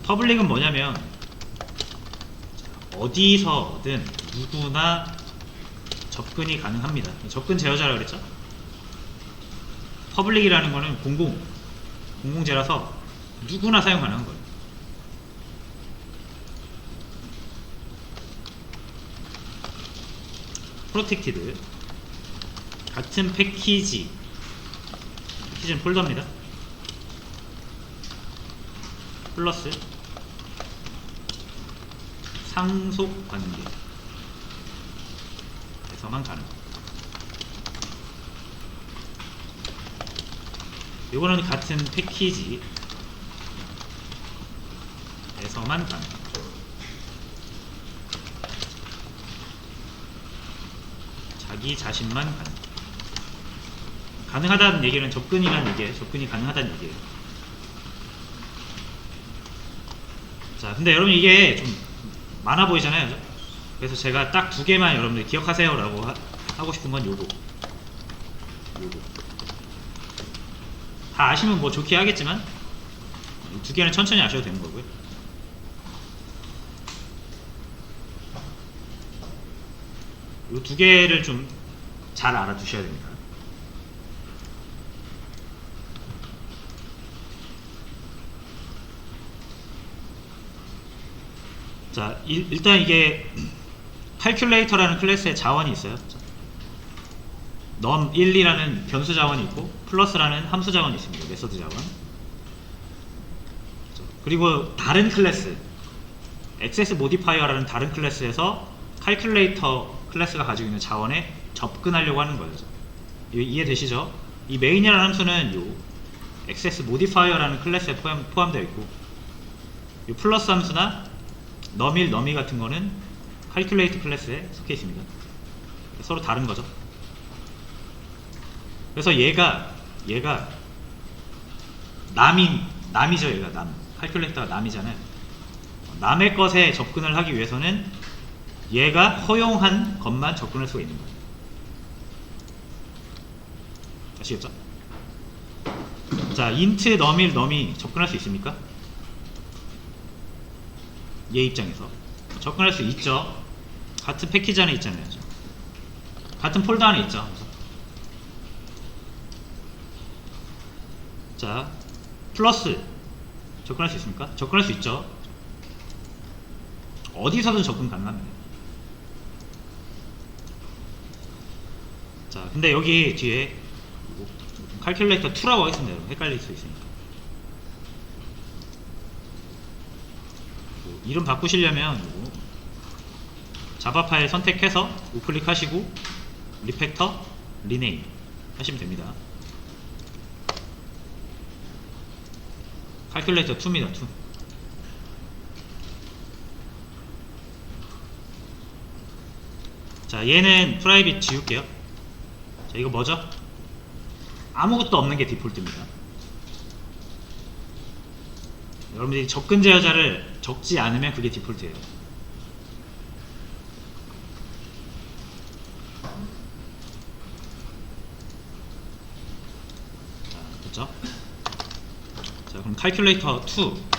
퍼블릭은 뭐냐면 어디서든 누구나 접근이 가능합니다. 접근 제어자라고 그랬죠? 퍼블릭이라는 거는 공공재라서 누구나 사용 가능한 거예요. 프로텍티드 같은 패키지는 폴더입니다. 플러스 상속 관계에서만 가능. 요거는 같은 패키지에서만 가능. 자기 자신만 가능. 가능하다는 얘기는 접근이라는 얘기예요. 접근이 가능하다는 얘기예요. 자, 근데 여러분 이게 좀 많아 보이잖아요, 그죠? 그래서 제가 딱 두 개만 여러분들 기억하세요 라고 하고 싶은 건 요거 다 아시면 뭐 좋게 하겠지만 이 두 개는 천천히 아셔도 되는 거고요. 이 두 개를 좀 잘 알아두셔야 됩니다. 자, 일단 이게 calculator라는 클래스의 자원이 있어요. num1이라는 변수 자원이 있고 플러스라는 함수 자원이 있습니다. 메서드 자원. 그리고 다른 클래스 access modifier라는 다른 클래스에서 calculator 클래스가 가지고 있는 자원에 접근하려고 하는 거죠. 이해되시죠? 이 main이라는 함수는 요 access modifier라는 클래스에 포함되어 있고 이 플러스 함수나 num1, num2 같은 거는 calculate 클래스에 속해 있습니다. 서로 다른 거죠. 그래서 얘가 남이죠. 얘가 남. calculate가 남이잖아요. 남의 것에 접근을 하기 위해서는 얘가 허용한 것만 접근할 수가 있는 거예요. 아시겠죠? 자, int num1, num2 접근할 수 있습니까? 얘 입장에서 접근할 수 있죠. 같은 패키지 안에 있잖아요. 같은 폴더 안에 있죠. 자, 플러스 접근할 수 있습니까? 접근할 수 있죠. 어디서든 접근 가능합니다. 자, 근데 여기 뒤에 calculator 2라고 하겠습니다. 여러분 헷갈릴 수 있으니까 이름 바꾸시려면 자바 파일 선택해서 우클릭 하시고 리팩터, 리네임 하시면 됩니다. calculator 2입니다. 2. 자, 얘는 프라이빗 지울게요. 자, 이거 뭐죠? 아무것도 없는 게 디폴트입니다. 여러분들이 접근 제어자를 적지 않으면 그게 디폴트예요. 자, 됐죠? 자, 그럼 calculator 2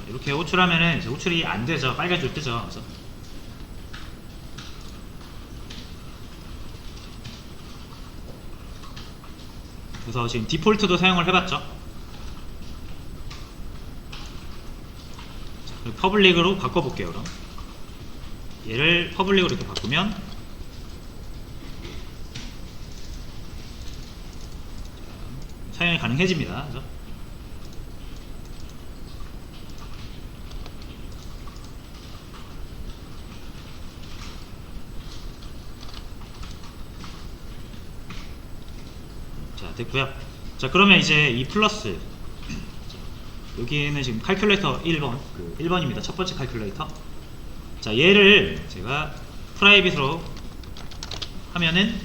이렇게 호출하면은 이제 호출이 안 되죠. 빨간줄 뜨죠. 그래서 지금 디폴트도 사용을 해봤죠. 자, 퍼블릭으로 바꿔볼게요. 그럼 얘를 퍼블릭으로 이렇게 바꾸면 사용이 가능해집니다. 그죠? 자, 됐고요. 자, 그러면 이제 이 플러스 여기는 지금 calculator 1번 1번입니다. 첫 번째 calculator. 자, 얘를 제가 프라이빗으로 하면은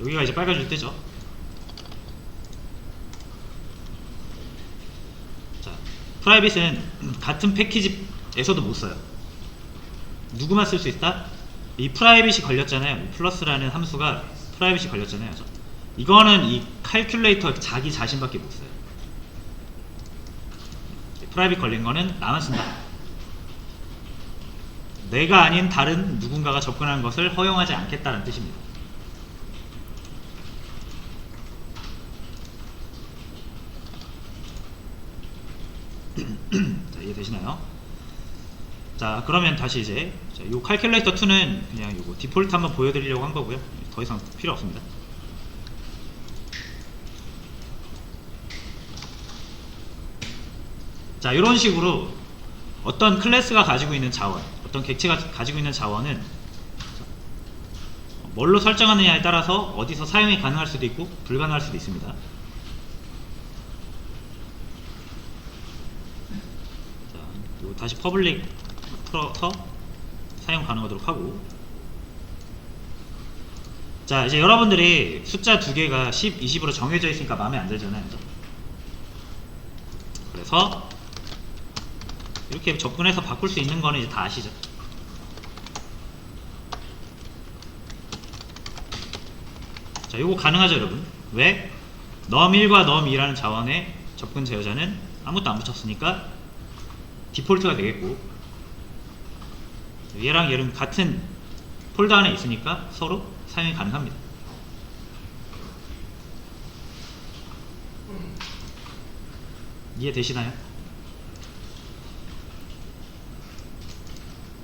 여기가 이제 빨간줄 뜨죠. 자, 프라이빗은 같은 패키지에서도 못 써요. 누구만 쓸 수 있다? 이 프라이빗이 걸렸잖아요. 이 플러스라는 함수가 프라이빗이 걸렸잖아요. 이거는 이 칼큘레이터 자기 자신밖에 못 써요. 프라이빗 걸린 거는 나만 쓴다. 내가 아닌 다른 누군가가 접근하는 것을 허용하지 않겠다는 뜻입니다. 자, 이해되시나요? 자, 그러면 다시 이제 이 칼큘레이터 2는 그냥 요거 디폴트 한번 보여드리려고 한 거고요. 더 이상 필요 없습니다. 자, 이런 식으로 어떤 클래스가 가지고 있는 자원, 어떤 객체가 가지고 있는 자원은 뭘로 설정하느냐에 따라서 어디서 사용이 가능할 수도 있고 불가능할 수도 있습니다. 자, 요 다시 퍼블릭 풀어서 사용 가능하도록 하고, 자, 이제 여러분들이 숫자 두 개가 10, 20으로 정해져 있으니까 마음에 안 들잖아요. 그래서 이렇게 접근해서 바꿀 수 있는 거는 이제 다 아시죠? 자, 이거 가능하죠, 여러분? 왜? num1과 num2라는 자원의 접근 제어자는 아무것도 안 붙였으니까 디폴트가 되겠고, 얘랑 얘는 같은 폴더 안에 있으니까 서로 사용이 가능합니다. 이해되시나요?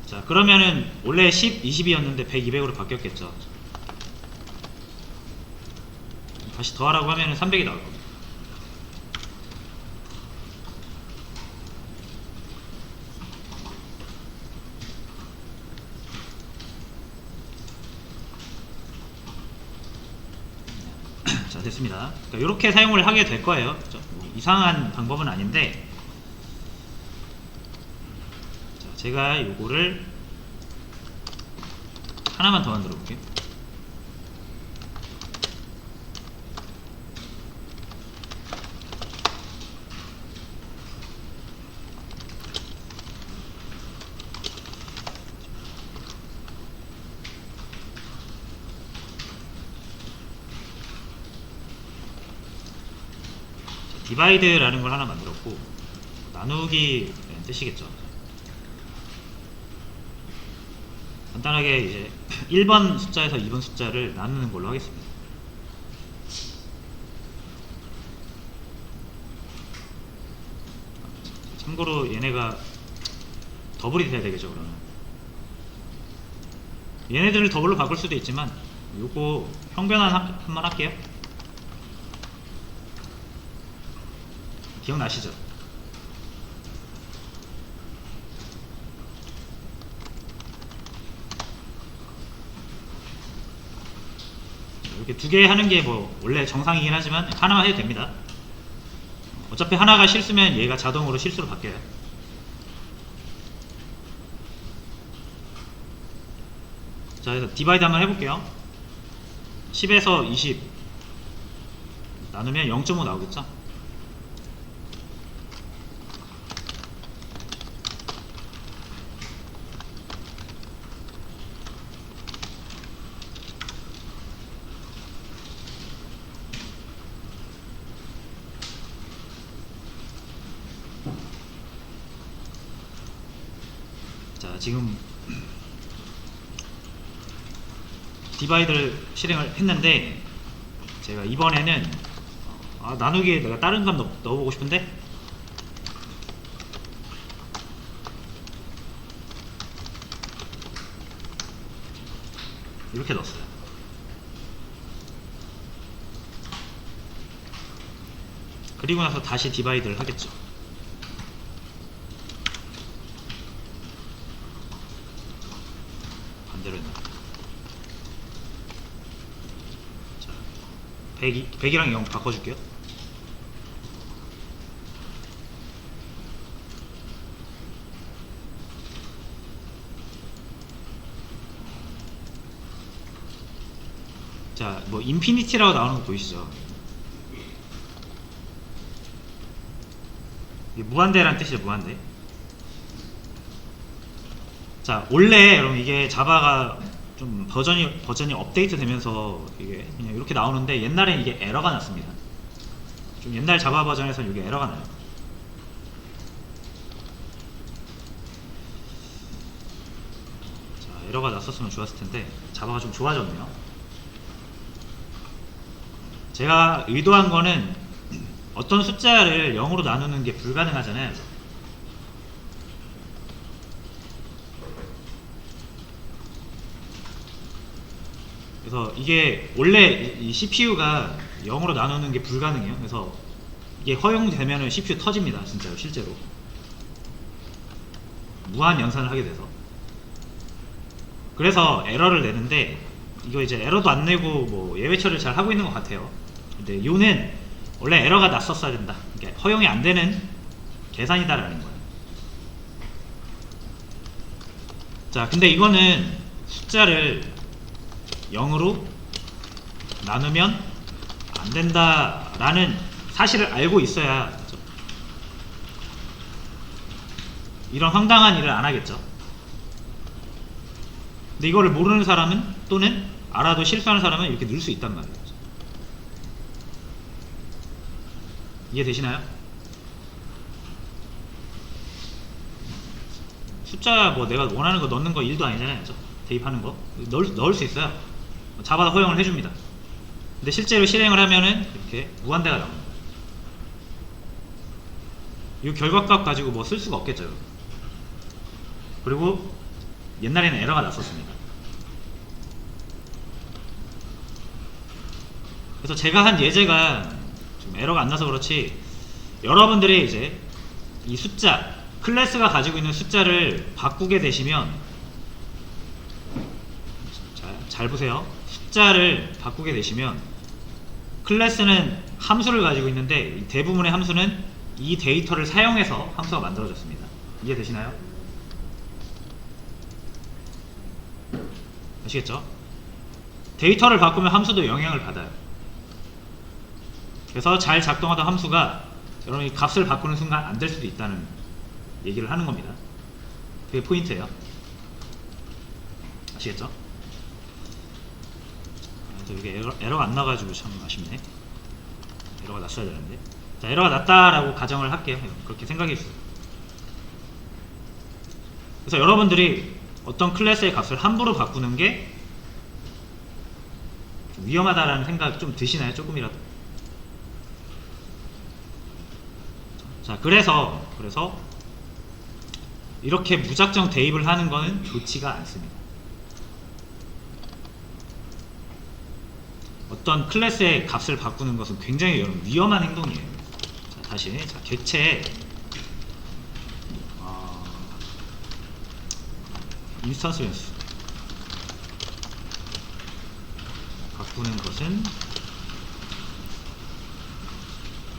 자, 그러면은 원래 10, 20이었는데 100, 200으로 바뀌었겠죠. 다시 더하라고 하면은 300이 나올 겁니다. 자, 됐습니다. 그러니까 이렇게 사용을 하게 될 거예요. 뭐 이상한 방법은 아닌데, 자, 제가 요거를 하나만 더 만들어 볼게요. 디바이드라는 걸 하나 만들었고, 나누기라는 뜻이겠죠. 간단하게 이제 1번 숫자에서 2번 숫자를 나누는 걸로 하겠습니다. 참고로 얘네가 더블이 돼야 되겠죠. 그러면 얘네들을 더블로 바꿀 수도 있지만 요거 형변환 한번 할게요. 기억나시죠? 이렇게 두 개 하는 게 뭐 원래 정상이긴 하지만 하나만 해도 됩니다. 어차피 하나가 실수면 얘가 자동으로 실수로 바뀌어요. 자, 그래서 디바이드 한번 해볼게요. 10에서 20 나누면 0.5 나오겠죠? 자, 지금 디바이드를 실행을 했는데 제가 이번에는 나누기에 내가 다른 값 넣어보고 싶은데 이렇게 넣었어요. 그리고 나서 다시 디바이드를 하겠죠. 반대로 했나? 자, 100이랑 0 바꿔줄게요. 자, 뭐 인피니티라고 나오는 거 보이시죠? 이게 무한대라는 뜻이죠. 무한대. 자, 원래 여러분 이게 자바가 좀 버전이 업데이트 되면서 이게 그냥 이렇게 나오는데 옛날엔 이게 에러가 났습니다. 좀 옛날 자바 버전에서는 이게 에러가 나요. 자, 에러가 났었으면 좋았을 텐데 자바가 좀 좋아졌네요. 제가 의도한 거는 어떤 숫자를 0으로 나누는 게 불가능하잖아요. 그래서 이게 원래 이 CPU가 0으로 나누는 게 불가능해요. 그래서 이게 허용되면은 CPU 터집니다. 진짜로 실제로 무한 연산을 하게 돼서. 그래서 에러를 내는데 이거 이제 에러도 안 내고 뭐 예외 처리를 잘 하고 있는 것 같아요. 근데 요는 원래 에러가 났었어야 된다. 그러니까 허용이 안 되는 계산이다라는 거예요. 자, 근데 이거는 숫자를 0으로 나누면 안 된다라는 사실을 알고 있어야 그렇죠? 이런 황당한 일을 안 하겠죠. 근데 이거를 모르는 사람은 또는 알아도 실수하는 사람은 이렇게 넣을 수 있단 말이에요. 이해되시나요? 숫자 뭐 내가 원하는 거 넣는 거 일도 아니잖아요. 그렇죠? 대입하는 거 넣을 수 있어요. 자바도 허용을 해줍니다. 근데 실제로 실행을 하면은 이렇게 무한대가 나옵니다. 이 결과값 가지고 뭐 쓸 수가 없겠죠. 그리고 옛날에는 에러가 났었습니다. 그래서 제가 한 예제가 좀 에러가 안 나서 그렇지 여러분들이 이제 이 숫자 클래스가 가지고 있는 숫자를 바꾸게 되시면 잘 보세요. 숫자를 바꾸게 되시면 클래스는 함수를 가지고 있는데 대부분의 함수는 이 데이터를 사용해서 함수가 만들어졌습니다. 이해되시나요? 아시겠죠? 데이터를 바꾸면 함수도 영향을 받아요. 그래서 잘 작동하던 함수가 여러분이 값을 바꾸는 순간 안 될 수도 있다는 얘기를 하는 겁니다. 그게 포인트예요. 아시겠죠? 이게 에러가 안 나가지고 참 아쉽네. 에러가 났어야 되는데. 자, 에러가 났다라고 가정을 할게요. 그렇게 생각해 주세요. 그래서 여러분들이 어떤 클래스의 값을 함부로 바꾸는 게 좀 위험하다라는 생각 좀 드시나요? 조금이라도? 자, 그래서 이렇게 무작정 대입을 하는 거는 좋지가 않습니다. 어떤 클래스의 값을 바꾸는 것은 굉장히 위험한 행동이에요. 자, 다시 자, 객체 인스턴스 변수 바꾸는 것은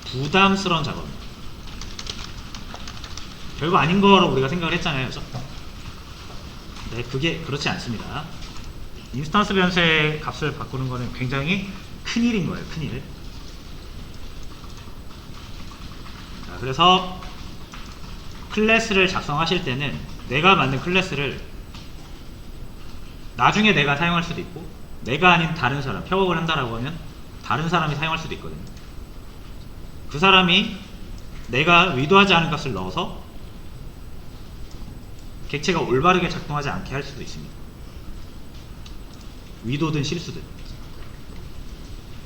부담스러운 작업입니다. 별거 아닌 거로 우리가 생각을 했잖아요. 그죠? 네, 그게 그렇지 않습니다. 인스턴스 변수의 값을 바꾸는 거는 굉장히 큰일인 거예요. 큰일. 자, 그래서 클래스를 작성하실 때는 내가 만든 클래스를 나중에 내가 사용할 수도 있고 내가 아닌 다른 사람, 픽업을 한다라고 하면 다른 사람이 사용할 수도 있거든요. 그 사람이 내가 의도하지 않은 값을 넣어서 객체가 올바르게 작동하지 않게 할 수도 있습니다. 의도든 실수든.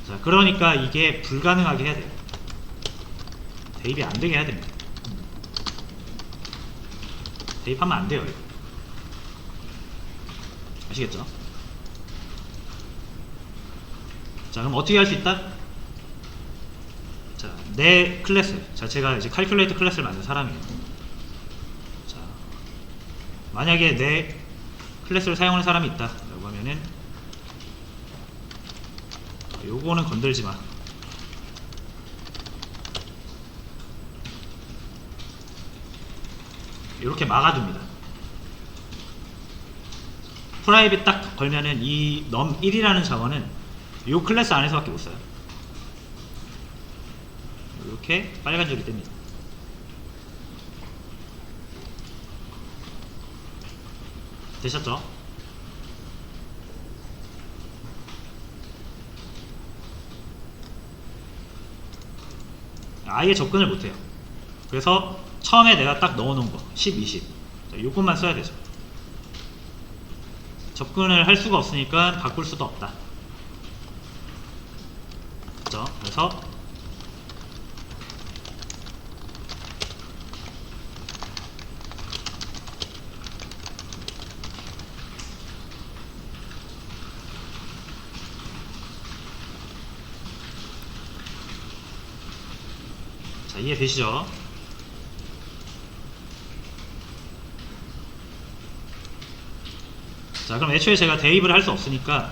자, 그러니까 이게 불가능하게 해야 돼요. 대입이 안 되게 해야 됩니다. 대입하면 안 돼요, 이거. 아시겠죠? 자, 그럼 어떻게 할 수 있다? 자, 내 클래스. 자, 제가 이제 칼큘레이터 클래스를 만든 사람이에요. 자, 만약에 내 클래스를 사용하는 사람이 있다 라고 하면은 요거는 건들지 마. 이렇게 막아둡니다. 프라이빗 딱 걸면은 이 num1이라는 자원은 요 클래스 안에서밖에 못 써요. 이렇게 빨간 줄이 뜹니다. 되셨죠? 아예 접근을 못해요. 그래서 처음에 내가 딱 넣어놓은 거 10, 20 요것만 써야 되죠. 접근을 할 수가 없으니까 바꿀 수도 없다. 그죠? 그래서 자, 이해되시죠? 자, 그럼 애초에 제가 대입을 할 수 없으니까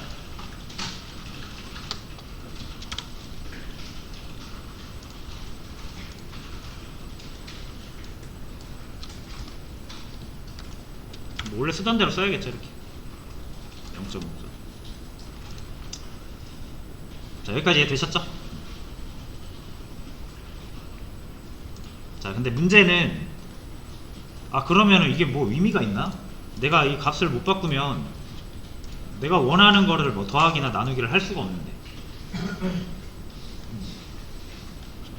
뭐 원래 쓰던 대로 써야겠죠. 이렇게 0.5. 자, 여기까지 이해되셨죠? 자, 근데 문제는 그러면 이게 뭐 의미가 있나? 내가 이 값을 못 바꾸면 내가 원하는 거를 뭐 더하기나 나누기를 할 수가 없는데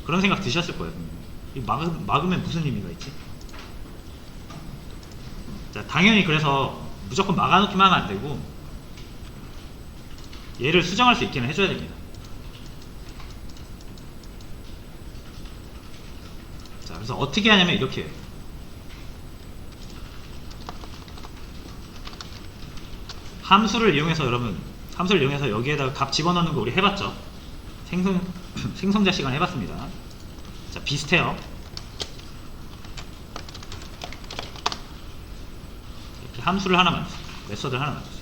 그런 생각 드셨을 거예요. 이 막으면 무슨 의미가 있지? 자, 당연히 그래서 무조건 막아놓기만 하면 안 되고 얘를 수정할 수 있게는 해줘야 됩니다. 자, 그래서 어떻게 하냐면 이렇게 해요. 함수를 이용해서 여러분, 함수를 이용해서 여기에다가 값 집어넣는 거 우리 해봤죠? 생성자 시간 해봤습니다. 자, 비슷해요. 이렇게 함수를 하나 만들어요. 메서드를 하나 만들어요.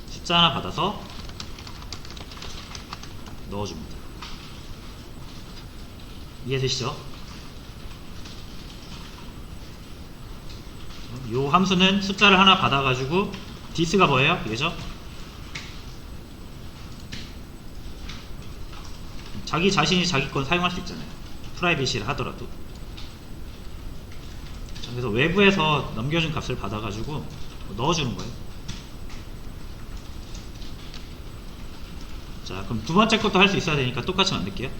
숫자 하나 받아서 넣어줍니다. 이해되시죠? 요 함수는 숫자를 하나 받아가지고 this가 뭐예요? 이게죠? 자기 자신이 자기 건 사용할 수 있잖아요. 프라이빗이를 하더라도. 그래서 외부에서 넘겨준 값을 받아가지고 넣어주는 거예요. 자, 그럼 두 번째 것도 할 수 있어야 되니까 똑같이 만들게요.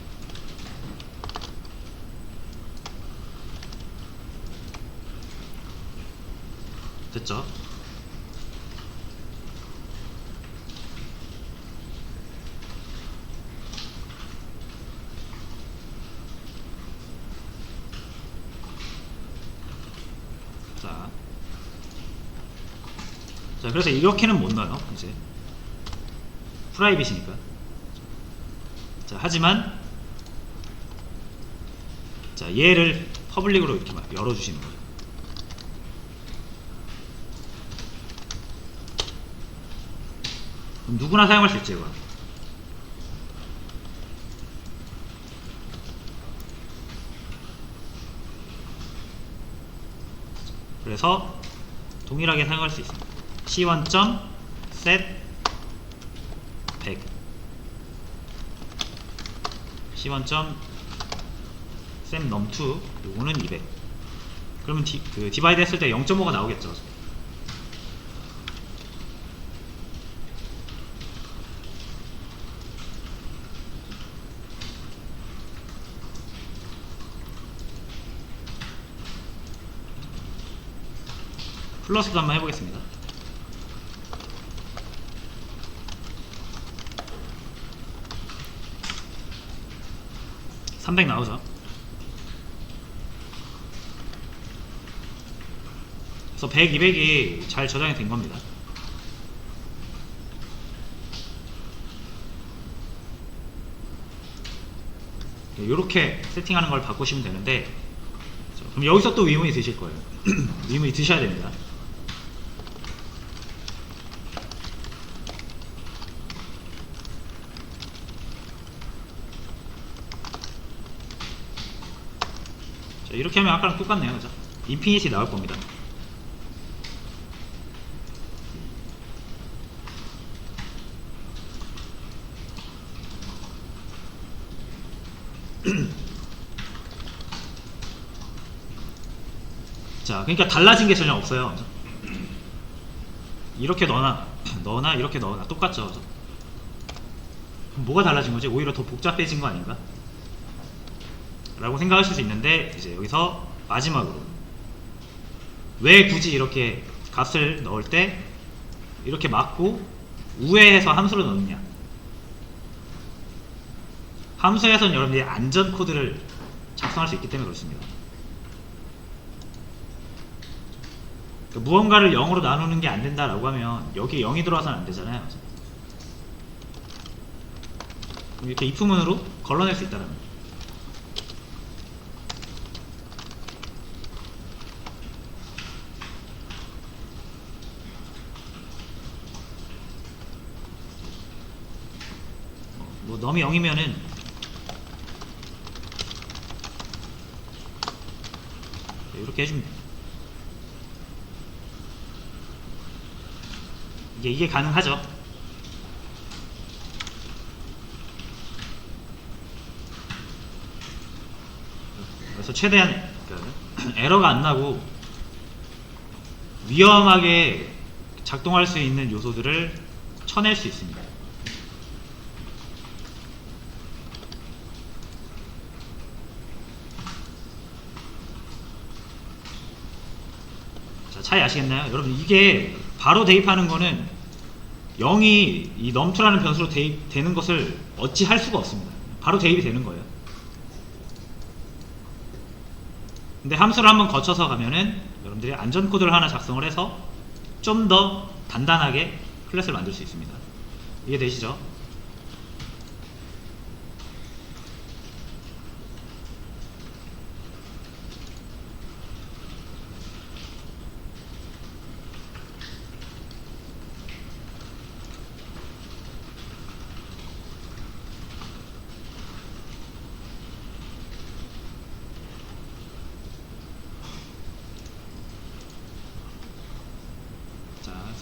됐죠? 자, 그래서 이렇게는 못 넣어요. 이제 프라이빗이니까. 자, 하지만 자, 얘를 퍼블릭으로 이렇게 막 열어주시는 거죠. 그럼 누구나 사용할 수 있죠, 이거. 그래서 동일하게 사용할 수 있습니다. c1.set 100 c1.set num2 요거는 200. 그러면 그 디바이드 했을 때 0.5가 나오겠죠. 플러스도 한번 해보겠습니다. (300) 나오죠. 그래서 100, 200이 잘 저장이 된 겁니다. 이렇게 세팅하는 걸 바꾸시면 되는데, 그럼 여기서 또 의문이 드실 거예요. 의문이 드셔야 됩니다. 자, 이렇게 하면 아까랑 똑같네요, 그죠? 인피니티 나올 겁니다. 자, 그러니까 달라진 게 전혀 없어요. 이렇게 넣어나 이렇게 넣어나 똑같죠. 그럼 뭐가 달라진 거지? 오히려 더 복잡해진 거 아닌가? 라고 생각하실 수 있는데, 이제 여기서 마지막으로 왜 굳이 이렇게 값을 넣을 때 이렇게 막고 우회해서 함수를 넣느냐? 함수에서는 여러분들이 안전 코드를 작성할 수 있기 때문에 그렇습니다. 그러니까 무언가를 0으로 나누는 게 안 된다라고 하면 여기 0이 들어와서는 안 되잖아요. 이렇게 if문으로 걸러낼 수 있다는 거예요. 뭐 넘이 0이면은 이렇게 해주면 돼요. 이게 가능하죠. 그래서 최대한 에러가 안 나고 위험하게 작동할 수 있는 요소들을 쳐낼 수 있습니다. 자, 차이 아시겠나요? 여러분, 이게 바로 대입하는 거는 0이 이 num2라는 변수로 대입되는 것을 어찌 할 수가 없습니다. 바로 대입이 되는 거예요. 근데 함수를 한번 거쳐서 가면은 여러분들이 안전 코드를 하나 작성을 해서 좀 더 단단하게 클래스를 만들 수 있습니다. 이해되시죠?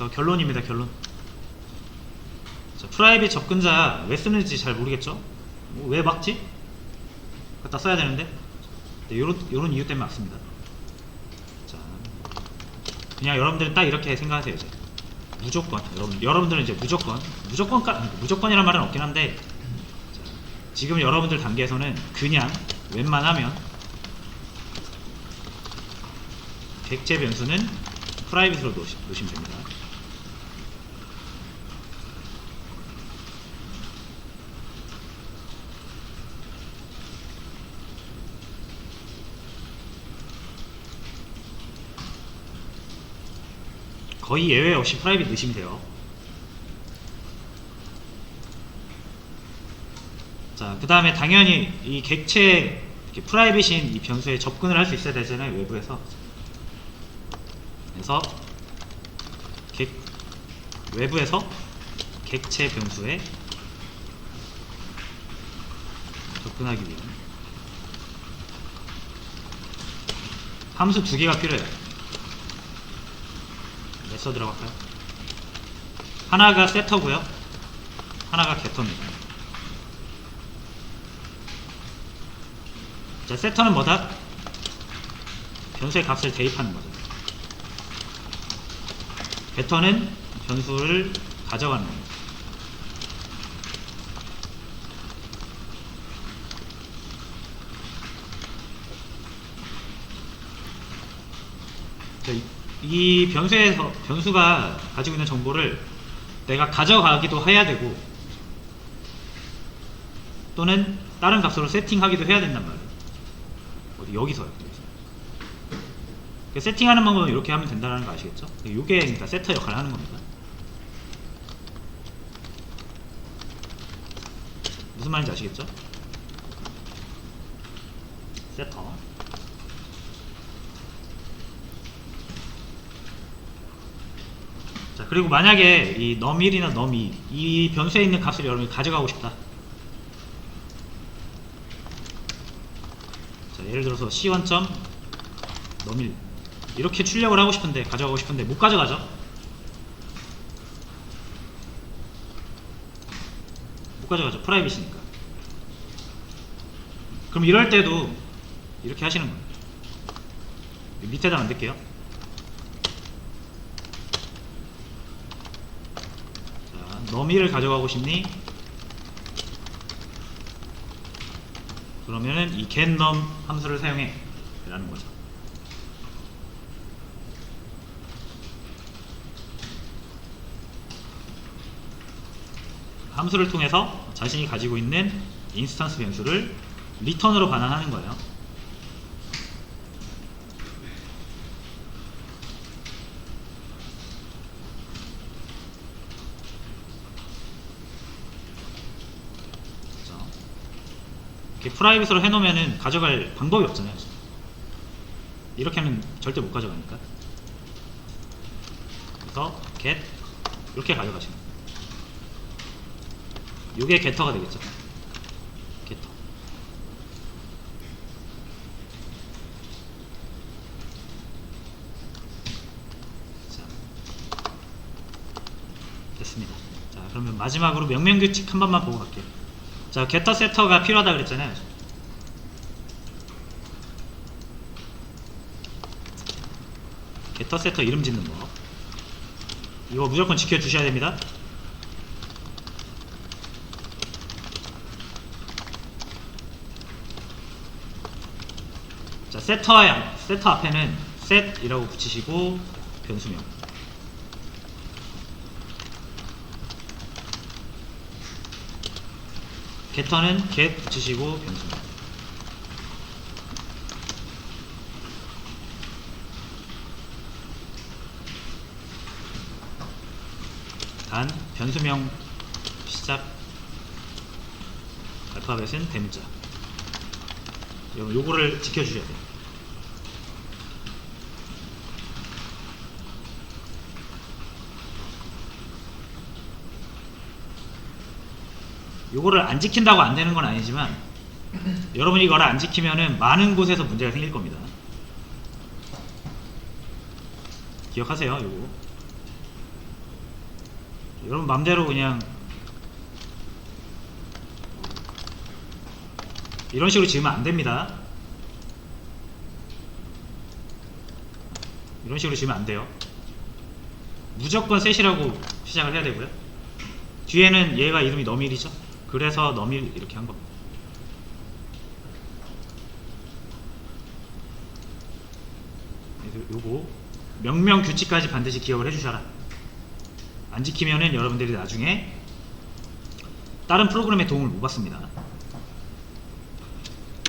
그래서 결론입니다. 결론. 자, 프라이빗 접근자 왜 쓰는지 잘 모르겠죠? 왜 막지? 갖다 써야 되는데. 네, 요런 이유 때문에 막습니다. 자, 그냥 여러분들은 딱 이렇게 생각하세요. 이제 무조건 여러분들은 이제 무조건이란 말은 없긴 한데, 자, 지금 여러분들 단계에서는 그냥 웬만하면 객체 변수는 프라이빗으로 놓으시면 됩니다. 거의 예외 없이 프라이빗 넣으시면 돼요. 자, 그 다음에 당연히 이 객체 프라이빗인 이 변수에 접근을 할 수 있어야 되잖아요. 외부에서. 그래서 외부에서 객체 변수에 접근하기 위해 함수 두 개가 필요해요. 메서드라고 할까요? 하나가 세터고요, 하나가 게터입니다. 자, 세터는 뭐다? 변수의 값을 대입하는 거죠. 게터는 변수를 가져가는 겁니다. 자, 이 변수가 가지고 있는 정보를 내가 가져가기도 해야 되고, 또는 다른 값으로 세팅하기도 해야 된단 말이에요. 어디 여기서요. 세팅하는 방법은 이렇게 하면 된다는 거 아시겠죠? 이게 그러니까 세터 역할을 하는 겁니다. 무슨 말인지 아시겠죠? 세터. 자, 그리고 만약에 이 num1이나 num2 이 변수에 있는 값을 여러분이 가져가고 싶다. 자, 예를 들어서 c1.num1 이렇게 출력을 하고 싶은데, 가져가고 싶은데 못 가져가죠? 못 가져가죠. 프라이빗이니까. 그럼 이럴 때도 이렇게 하시는 거예요. 밑에다 만들게요. 자, 너미를 가져가고 싶니? 그러면은 이 getNum 함수를 사용해 라는 거죠. 함수를 통해서 자신이 가지고 있는 인스턴스 변수를 리턴으로 반환하는 거예요. 그렇죠? 이렇게 프라이빗으로 해놓으면은 가져갈 방법이 없잖아요. 이렇게 하면 절대 못 가져가니까. 그래서 get 이렇게 가져가시면 돼요. 요게 get터가 되겠죠. getter. 자, 됐습니다. 자, 그러면 마지막으로 명명규칙 한 번만 보고 갈게요. 자, getter setter가 필요하다 그랬잖아요. getter setter 이름 짓는 거, 이거 무조건 지켜주셔야 됩니다. 자, 세터 앞에는 set 이라고 붙이시고 변수명, getter는 get 붙이시고 변수명. 단 변수명 시작 알파벳은 대문자. 요거를 지켜주셔야 돼요. 요거를 안 지킨다고 안 되는 건 아니지만 여러분이 이거를 안 지키면은 많은 곳에서 문제가 생길 겁니다. 기억하세요. 요거 여러분 맘대로 그냥 이런 식으로 지으면 안 됩니다. 이런 식으로 지으면 안 돼요. 무조건 셋이라고 시작을 해야 되고요. 뒤에는 얘가 이름이 너밀이죠. 그래서 너밀 이렇게 한 겁니다. 그래서 요거 명명 규칙까지 반드시 기억을 해주셔라. 안 지키면은 여러분들이 나중에 다른 프로그램의 도움을 못 받습니다.